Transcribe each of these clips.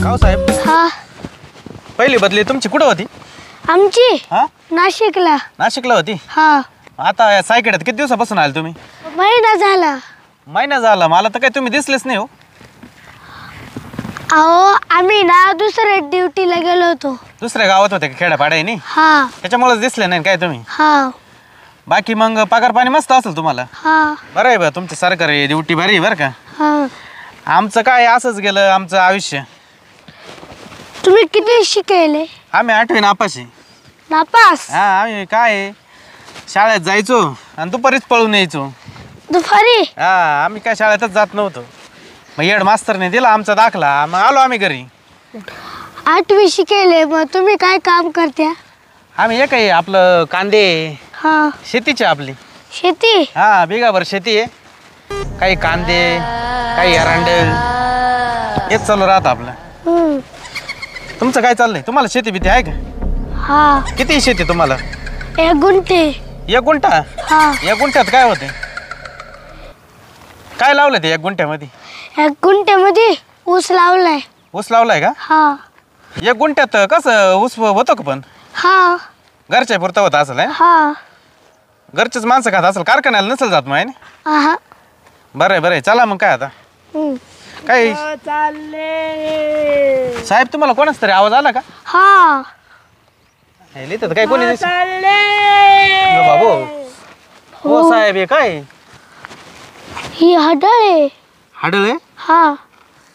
गाव साहेब हा पहिली बदली तुमची कुठं होती? आमची हा नाशिकला. नाशिकला होती. हा आता या सायकडे किती दिवसापासून आले तुम्ही? महिना झाला. महिना झाला. मला तर काही तुम्ही दिसलेच नाही हो. अहो आम्ही ना दुसऱ्या ड्युटीला गेलो होतो. दुसऱ्या गावात होते का खेड्यापाड्यानी? हा त्याच्यामुळेच दिसले नाही काय तुम्ही? हा बाकी मग पगार पाणी मस्त असेल तुम्हाला? हा बरं आहे बा, तुमची सरकारी ड्युटी भारी आहे बरं का. हा. आमचं काय असंच गेलं आमचं आयुष्य. तुम्ही किती शिकेले? आम्ही 8वी नापाशी. नापास? हा आम्ही काय शाळेत जायचो आणि दुपारीच पळून यायचो. दुपारी? हा आम्ही काय शाळेतच जात नव्हतो. मग हेड मास्तरने दिला आमचा दाखला, मग आलो आम्ही घरी. 8वी शिकेले, मग तुम्ही काय काम करत्या? आम्ही एक आहे आपलं कांदे हा शेतीची आपली. शेती? हा बिगाभर शेती आहे. काही कांदे काही एरंड हेच चालू राहतं आपलं. हम्म. तुमचं काय चाललंय? तुम्हाला शेती बिती आहे का? हा किती शेती तुम्हाला? 1 गुंठे. 1 गुंठा? हा 1 गुंठ्यात काय होते? काय लावलं ते 1 गुंठ्यामध्ये? 1 गुंठ्यामध्ये ऊस लावलाय. ऊस लावलाय का? हा 1 गुंठ्यात कसं ऊस होतं का? पण हा घरच्या पुरता होता असेल आहे? हा. घरचेच माणसं खात असेल, कारखान्याला नसेल जात मग आहे ना? आहा. बरं आहे बरं आहे. चला मग काय आता हम्म. काय चालले साहेब तुम्हाला कोणाच तरी आवाज आला का? हा लिहितात काय कोणी चालले बाबू? हो साहेब हे काय ही हडळे. हाडळ आहे? हा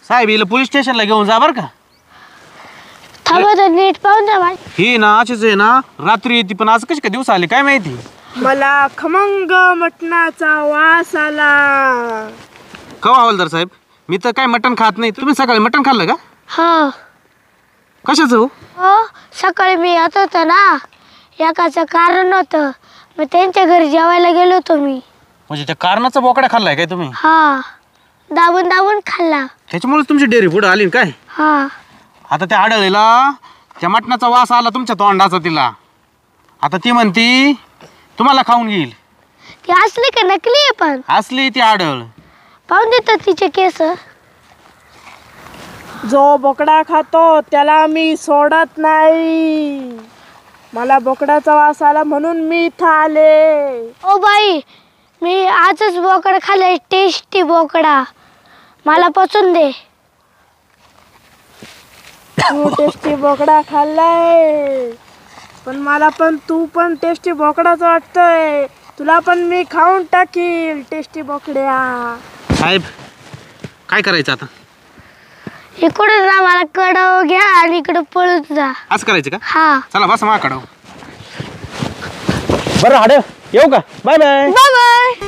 साहेब हिला पोलीस स्टेशनला घेऊन जा बरं का. थांबा तर नीट पाहून द्या. ही ना अशीच आहे ना, रात्री येते पण आज कशी काय दिवस आले काय माहिती. मला खमंग मटणाचा वास आला. कवा हवालदार साहेब? मी तर काय मटण खात नाही. तुम्ही सकाळी मटण खाल्लं का? हा कशाचं हो? हो सकाळी मी येत होतो ना, एकाचं कारण होतं, मग त्यांच्या घरी जेवायला गेलो होतो मी. म्हणजे त्या कारणाचा बोकडा खाल्लाय काय तुम्ही? हा दाबून दाबून खाल्ला. त्याच्यामुळे तुमची डेअरी पुढे आली काय? हा आता त्या आढळीला त्या मटणाचा वास आला तुमच्या तोंडाचा तिला. आता ती म्हणती तुम्हाला खाऊन घेईल. ती असली का नकली आहे? पण असली ती आढळ. पाहून देतात तिचे केस. जो बोकडा खातो त्याला मी सोडत नाही. मला बोकडाचा वास आला म्हणून मी इथं आले. ओ बाई, मी आजच बोकडा खाल्लाय, टेस्टी बोकडा. मला पचून दे. तू टेस्टी बोकडा खाल्लाय, पण मला पण तू पण टेस्टी बोकडाच वाटतोय. तुला पण मी खाऊन टाकील टेस्टी बोकड्या. साहेब काय करायचं आता? इकडून जा, मला कडव घ्या आणि इकडं पळून जा. असं करायचं का? हा चला बस माझ्याकडं. बरं हाड येऊ का? Bye bye. Bye bye.